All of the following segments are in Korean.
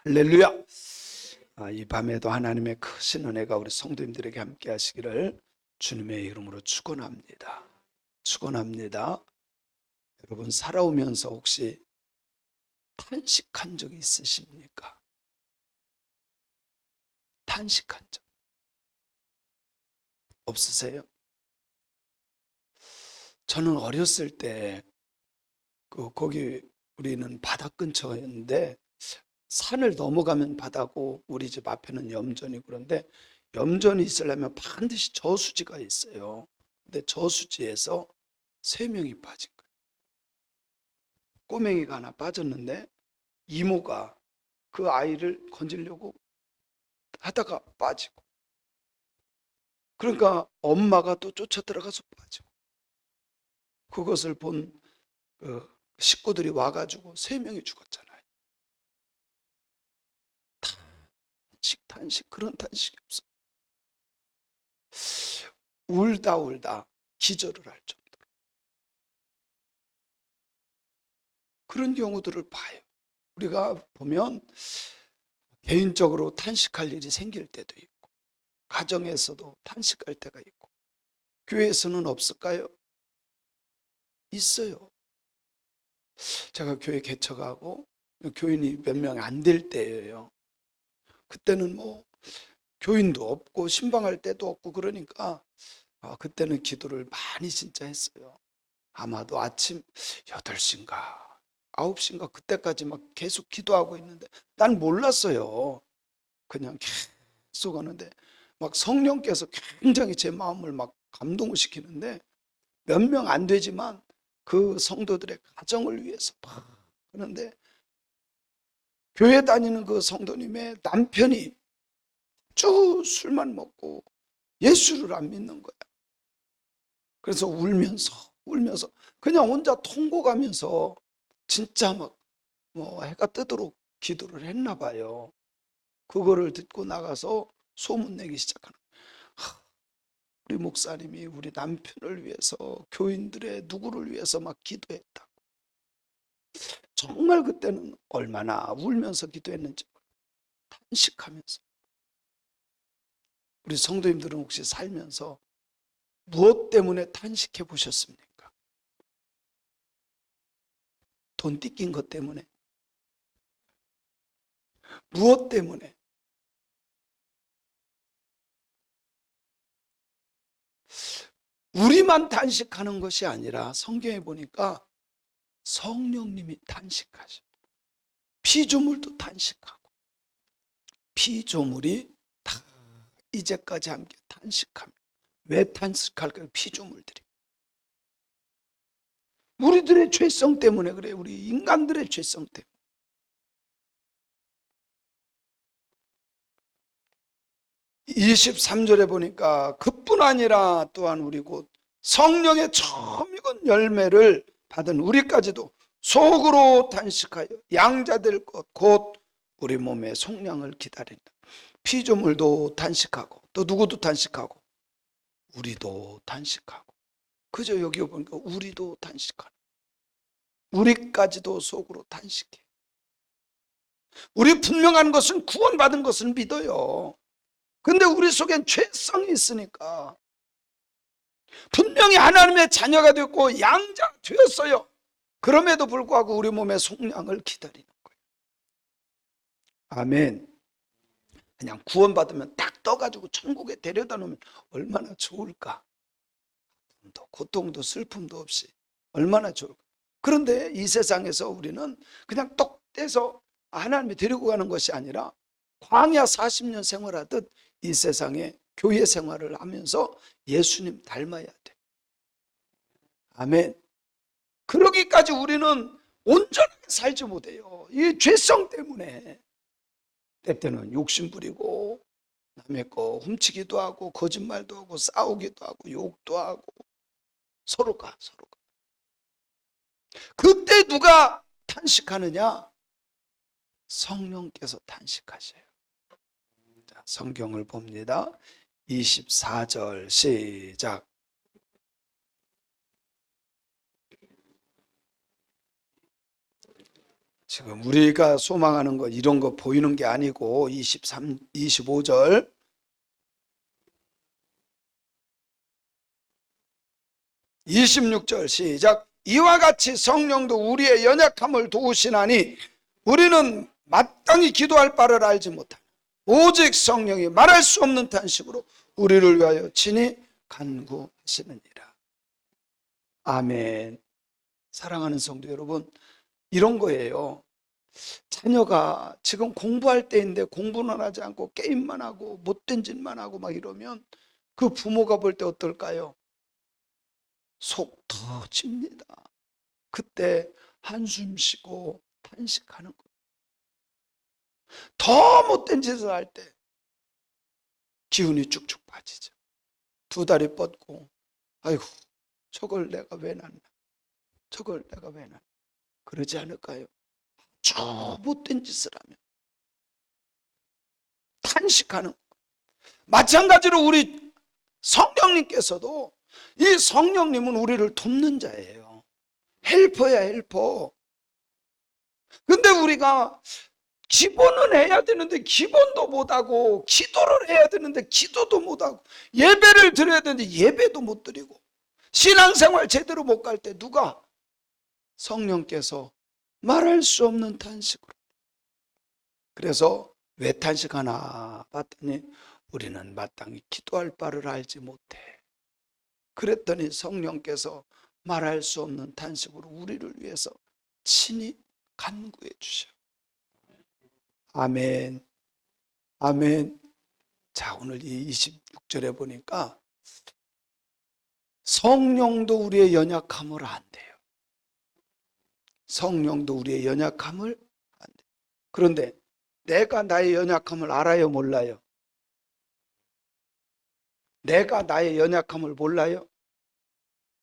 할렐루야. 이 밤에도 하나님의 크신 은혜가 우리 성도님들에게 함께 하시기를 주님의 이름으로 축원합니다. 축원합니다. 여러분, 살아오면서 혹시 탄식한 적이 있으십니까? 탄식한 적 없으세요? 저는 어렸을 때 거기 우리는 바다 근처였는데 산을 넘어가면 바다고 우리 집 앞에는 염전이고, 그런데 염전이 있으려면 반드시 저수지가 있어요. 근데 저수지에서 3명이 빠진 거예요. 꼬맹이가 하나 빠졌는데 이모가 그 아이를 건지려고 하다가 빠지고, 그러니까 엄마가 또 쫓아 들어가서 빠지고, 그것을 본 식구들이 와가지고 3명이 죽었잖아요. 탄식 그런 탄식이 없어. 울다 울다 기절을 할 정도로 그런 경우들을 봐요. 우리가 보면 개인적으로 탄식할 일이 생길 때도 있고, 가정에서도 탄식할 때가 있고, 교회에서는 없을까요? 있어요. 제가 교회 개척하고 교인이 몇 명이 안 될 때예요. 그때는 뭐 교인도 없고 신방할 때도 없고, 그러니까 그때는 기도를 많이 진짜 했어요. 아마도 아침 8시인가 9시인가 그때까지 막 계속 기도하고 있는데 난 몰랐어요. 그냥 계속 하는데 막 성령께서 굉장히 제 마음을 막 감동을 시키는데, 몇 명 안 되지만 그 성도들의 가정을 위해서 막 하는데, 교회 다니는 그 성도님의 남편이 쭉 술만 먹고 예수를 안 믿는 거야. 그래서 울면서 그냥 혼자 통곡하면서 진짜 막 뭐 해가 뜨도록 기도를 했나 봐요. 그거를 듣고 나가서 소문내기 시작하는 거야. 우리 목사님이 우리 남편을 위해서, 교인들의 누구를 위해서 막 기도했다고. 정말 그때는 얼마나 울면서 기도했는지, 탄식하면서. 우리 성도님들은 혹시 살면서 무엇 때문에 탄식해 보셨습니까? 돈 띠낀 것 때문에? 무엇 때문에? 우리만 탄식하는 것이 아니라 성경에 보니까 성령님이 탄식하셔. 피조물도 탄식하고, 피조물이 다 이제까지 함께 탄식합니다. 왜 탄식할까요? 피조물들이. 우리들의 죄성 때문에 그래요. 우리 인간들의 죄성 때문에. 23절에 보니까 그뿐 아니라 또한 우리 곧 성령의 처음 익은 열매를 받은 우리까지도 속으로 탄식하여 양자될 것 곧 우리 몸의 속량을 기다린다. 피조물도 탄식하고, 또 누구도 탄식하고, 우리도 탄식하고. 그저 여기 보니까 우리도 탄식하는, 우리까지도 속으로 탄식해. 우리 분명한 것은 구원받은 것을 믿어요. 근데 우리 속엔 죄성이 있으니까 분명히 하나님의 자녀가 됐고 양자가 되었어요. 그럼에도 불구하고 우리 몸의 속량을 기다리는 거예요. 아멘. 그냥 구원받으면 딱 떠가지고 천국에 데려다 놓으면 얼마나 좋을까. 고통도 슬픔도 없이 얼마나 좋을까. 그런데 이 세상에서 우리는 그냥 똑 떼서 하나님이 데리고 가는 것이 아니라 광야 40년 생활하듯 이 세상에 교회 생활을 하면서 예수님 닮아야 돼. 아멘. 그러기까지 우리는 온전하게 살지 못해요. 이 죄성 때문에. 때때는 욕심 부리고 남의 거 훔치기도 하고 거짓말도 하고 싸우기도 하고 욕도 하고 서로가. 그때 누가 탄식하느냐? 성령께서 탄식하셔요. 자, 성경을 봅니다. 24절 시작. 지금 우리가 소망하는 거 이런 거 보이는 게 아니고 25절 26절 시작. 이와 같이 성령도 우리의 연약함을 도우시나니 우리는 마땅히 기도할 바를 알지 못하나 오직 성령이 말할 수 없는 탄식으로 우리를 위하여 친히 간구하시느니라. 아멘. 사랑하는 성도 여러분, 이런 거예요. 자녀가 지금 공부할 때인데 공부는 하지 않고 게임만 하고 못된 짓만 하고 막 이러면 그 부모가 볼 때 어떨까요? 속 터집니다. 그때 한숨 쉬고 탄식하는 거예요. 더 못된 짓을 할 때 기운이 쭉쭉 빠지죠. 두 다리 뻗고 아이고 저걸 내가 왜 낳나, 저걸 내가 왜 낳나, 그러지 않을까요? 저 못된 짓을 하면 탄식하는 거. 마찬가지로 우리 성령님께서도, 이 성령님은 우리를 돕는 자예요. 헬퍼야, 헬퍼. 근데 우리가 기본은 해야 되는데 기본도 못하고, 기도를 해야 되는데 기도도 못하고, 예배를 드려야 되는데 예배도 못 드리고, 신앙생활 제대로 못 갈 때 누가? 성령께서 말할 수 없는 탄식으로. 그래서 왜 탄식하나 봤더니 우리는 마땅히 기도할 바를 알지 못해. 그랬더니 성령께서 말할 수 없는 탄식으로 우리를 위해서 친히 간구해 주셔. 아멘. 아멘. 자, 오늘 이 26절에 보니까 성령도 우리의 연약함을 안대요. 성령도 우리의 연약함을 안대요. 그런데 내가 나의 연약함을 알아요, 몰라요? 내가 나의 연약함을 몰라요?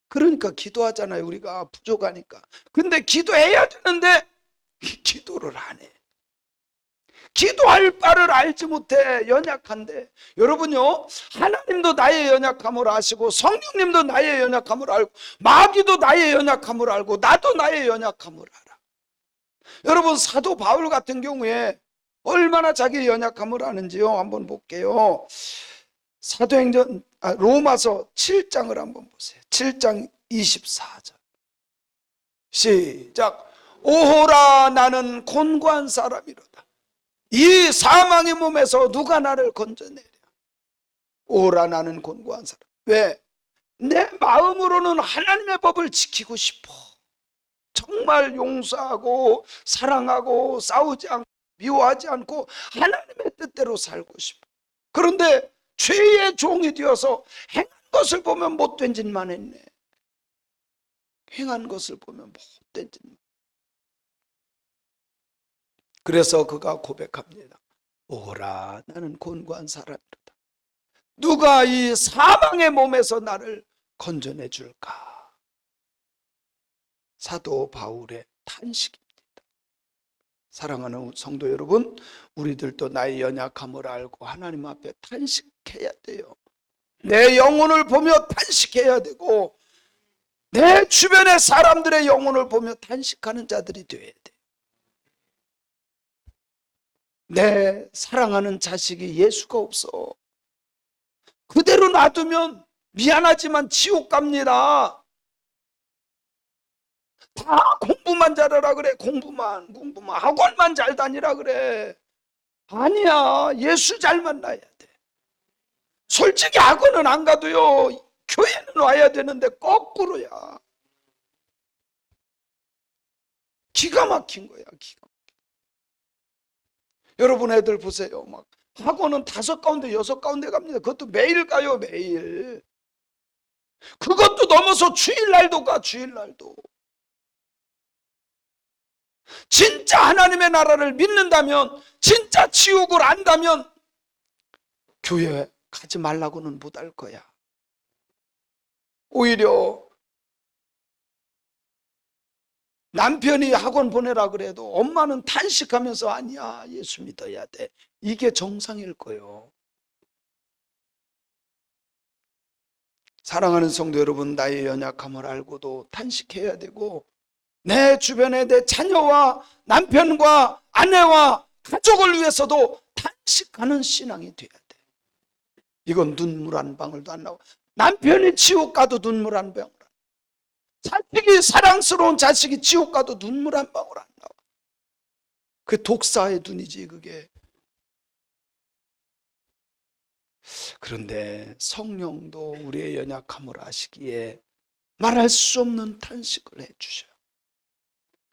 그러니까 기도하잖아요. 우리가 부족하니까. 근데 기도해야 되는데 기도를 안 해. 기도할 바를 알지 못해. 연약한데. 여러분요, 하나님도 나의 연약함을 아시고 성령님도 나의 연약함을 알고 마귀도 나의 연약함을 알고 나도 나의 연약함을 알아. 여러분, 사도 바울 같은 경우에 얼마나 자기의 연약함을 아는지요, 한번 볼게요. 사도행전 로마서 7장을 한번 보세요. 7장 24절 시작. 오호라, 나는 곤고한 사람이로다. 이 사망의 몸에서 누가 나를 건져내랴. 오호라, 나는 곤고한 사람. 왜? 내 마음으로는 하나님의 법을 지키고 싶어. 정말 용서하고 사랑하고 싸우지 않고 미워하지 않고 하나님의 뜻대로 살고 싶어. 그런데 죄의 종이 되어서 행한 것을 보면 못된 짓만 했네. 행한 것을 보면 못된 짓만. 그래서 그가 고백합니다. 오라, 나는 곤고한 사람이로다. 누가 이 사망의 몸에서 나를 건져내 줄까? 사도 바울의 탄식입니다. 사랑하는 성도 여러분, 우리들도 나의 연약함을 알고 하나님 앞에 탄식해야 돼요. 내 영혼을 보며 탄식해야 되고 내 주변의 사람들의 영혼을 보며 탄식하는 자들이 되어야 돼. 내 사랑하는 자식이 예수가 없어. 그대로 놔두면 미안하지만 지옥 갑니다. 다 공부만 잘하라 그래. 공부만 학원만 잘 다니라 그래. 아니야, 예수 잘 만나야 돼. 솔직히 학원은 안 가도요, 교회는 와야 되는데 거꾸로야. 기가 막힌 거야, 기가 막힌. 여러분 애들 보세요. 막 학원은 5 가운데 6 가운데 갑니다. 그것도 매일 가요, 매일. 그것도 넘어서 주일날도 가, 주일날도. 진짜 하나님의 나라를 믿는다면, 진짜 지옥을 안다면 교회 가지 말라고는 못할 거야. 오히려 남편이 학원 보내라 그래도 엄마는 탄식하면서 아니야, 예수 믿어야 돼. 이게 정상일 거예요. 사랑하는 성도 여러분, 나의 연약함을 알고도 탄식해야 되고 내 주변에 내 자녀와 남편과 아내와 가족을 위해서도 탄식하는 신앙이 돼야 돼. 이건 눈물 한 방울도 안 나와. 남편이 지옥 가도 눈물 한 방울, 자식이 사랑스러운 자식이 지옥 가도 눈물 한 방울 안 나와. 그 독사의 눈이지 그게. 그런데 성령도 우리의 연약함을 아시기에 말할 수 없는 탄식을 해주셔요.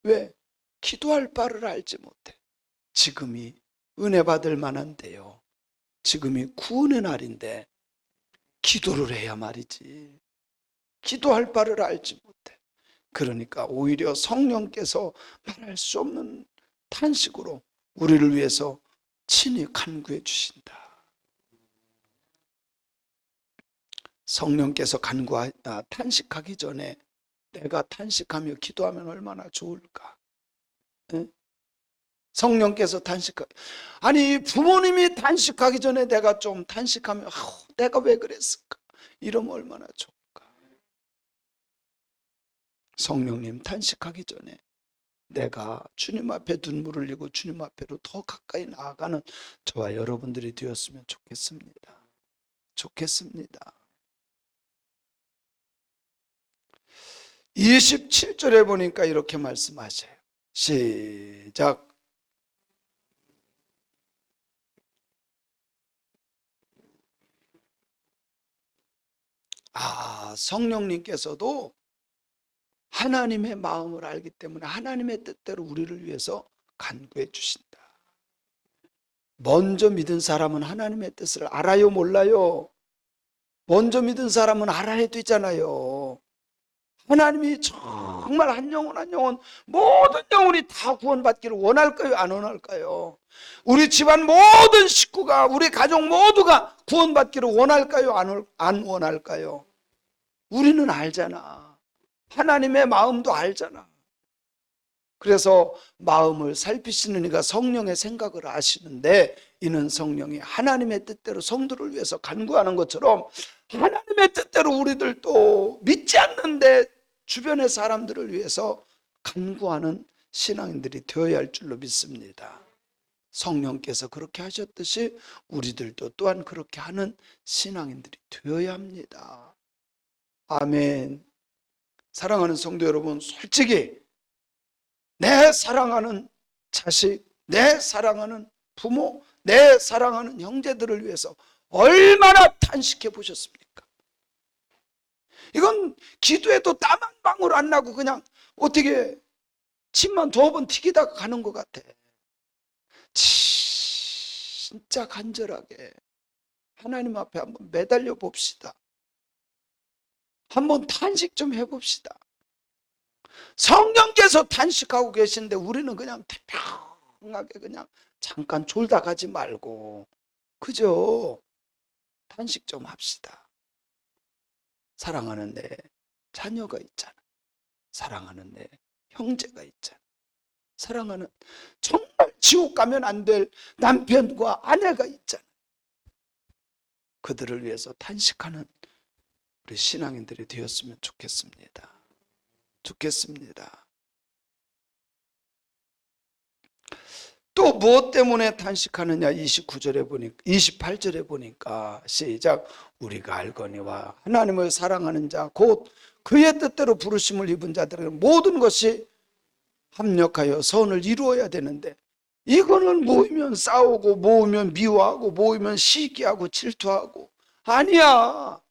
왜? 기도할 바를 알지 못해. 지금이 은혜 받을 만한 때요, 지금이 구원의 날인데 기도를 해야 말이지. 기도할 바를 알지 못해. 그러니까 오히려 성령께서 말할 수 없는 탄식으로 우리를 위해서 친히 간구해 주신다. 성령께서 탄식하기 전에 내가 탄식하며 기도하면 얼마나 좋을까? 네? 성령께서 아니 부모님이 탄식하기 전에 내가 좀 탄식하며 내가 왜 그랬을까? 이러면 얼마나 좋을까? 성령님 탄식하기 전에 내가 주님 앞에 눈물을 흘리고 주님 앞에로 더 가까이 나아가는 저와 여러분들이 되었으면 좋겠습니다. 좋겠습니다. 27절에 보니까 이렇게 말씀하셔요. 시작. 성령님께서도 하나님의 마음을 알기 때문에 하나님의 뜻대로 우리를 위해서 간구해 주신다. 먼저 믿은 사람은 하나님의 뜻을 알아요, 몰라요? 먼저 믿은 사람은 알아야 되잖아요. 하나님이 정말 한 영혼 한 영혼, 모든 영혼이 다 구원받기를 원할까요, 안 원할까요? 우리 집안 모든 식구가, 우리 가족 모두가 구원받기를 원할까요, 안 원할까요? 우리는 알잖아. 하나님의 마음도 알잖아. 그래서 마음을 살피시는 이가 성령의 생각을 아시는데, 이는 성령이 하나님의 뜻대로 성도를 위해서 간구하는 것처럼 하나님의 뜻대로 우리들도 믿지 않는데 주변의 사람들을 위해서 간구하는 신앙인들이 되어야 할 줄로 믿습니다. 성령께서 그렇게 하셨듯이 우리들도 또한 그렇게 하는 신앙인들이 되어야 합니다. 아멘. 사랑하는 성도 여러분, 솔직히 내 사랑하는 자식, 내 사랑하는 부모, 내 사랑하는 형제들을 위해서 얼마나 탄식해 보셨습니까? 이건 기도해도 땀 한 방울 안 나고 그냥 어떻게 침만 2번 튀기다가 가는 것 같아. 진짜 간절하게 하나님 앞에 한번 매달려 봅시다. 한번 탄식 좀 해봅시다. 성령께서 탄식하고 계신데 우리는 그냥 태평하게 그냥 잠깐 졸다 가지 말고, 그죠? 탄식 좀 합시다. 사랑하는 내 자녀가 있잖아. 사랑하는 내 형제가 있잖아. 사랑하는 정말 지옥 가면 안 될 남편과 아내가 있잖아. 그들을 위해서 탄식하는 우리 신앙인들이 되었으면 좋겠습니다. 좋겠습니다. 또 무엇 때문에 탄식하느냐? 28절에 보니까 시작. 우리가 알거니와 하나님을 사랑하는 자 곧 그의 뜻대로 부르심을 입은 자들은 모든 것이 합력하여 선을 이루어야 되는데, 이거는 모이면 싸우고 모이면 미워하고 모이면 시기하고 질투하고, 아니야.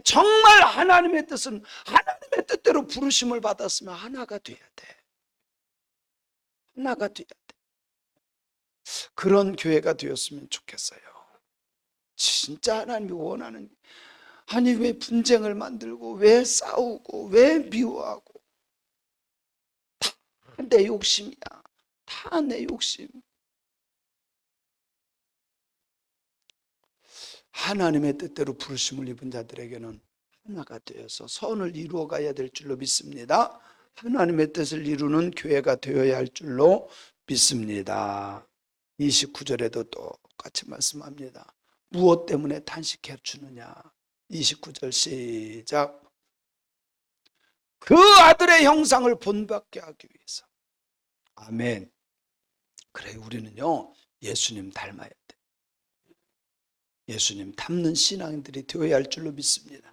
정말 하나님의 뜻은 하나님의 뜻대로 부르심을 받았으면 하나가 돼야 돼. 하나가 돼야 돼. 그런 교회가 되었으면 좋겠어요. 진짜 하나님이 원하는, 아니 왜 분쟁을 만들고 왜 싸우고 왜 미워하고, 다 내 욕심이야. 다 내 욕심. 하나님의 뜻대로 부르심을 입은 자들에게는 하나가 되어서 선을 이루어 가야 될 줄로 믿습니다. 하나님의 뜻을 이루는 교회가 되어야 할 줄로 믿습니다. 29절에도 똑같이 말씀합니다. 무엇 때문에 탄식해 주느냐? 29절 시작. 그 아들의 형상을 본받게 하기 위해서. 아멘. 그래, 우리는요 예수님 닮아야 돼. 예수님 닮는 신앙인들이 되어야 할 줄로 믿습니다.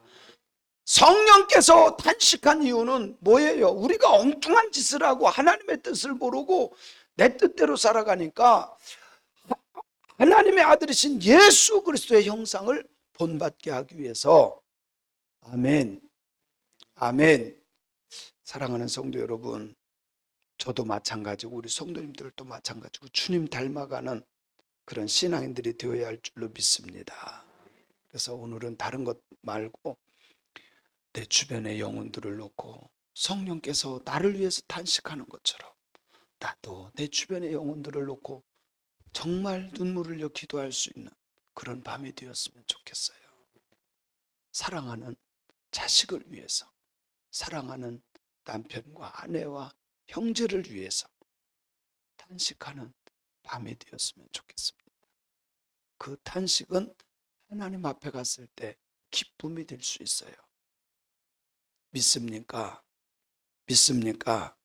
성령께서 탄식한 이유는 뭐예요? 우리가 엉뚱한 짓을 하고 하나님의 뜻을 모르고 내 뜻대로 살아가니까 하나님의 아들이신 예수 그리스도의 형상을 본받게 하기 위해서. 아멘. 아멘. 사랑하는 성도 여러분, 저도 마찬가지고 우리 성도님들도 마찬가지고 주님 닮아가는 그런 신앙인들이 되어야 할 줄로 믿습니다. 그래서 오늘은 다른 것 말고 내 주변의 영혼들을 놓고 성령께서 나를 위해서 탄식하는 것처럼 나도 내 주변의 영혼들을 놓고 정말 눈물을 흘려 기도할 수 있는 그런 밤이 되었으면 좋겠어요. 사랑하는 자식을 위해서, 사랑하는 남편과 아내와 형제를 위해서 탄식하는 밤이 되었으면 좋겠습니다. 그 탄식은 하나님 앞에 갔을 때 기쁨이 될 수 있어요. 믿습니까? 믿습니까?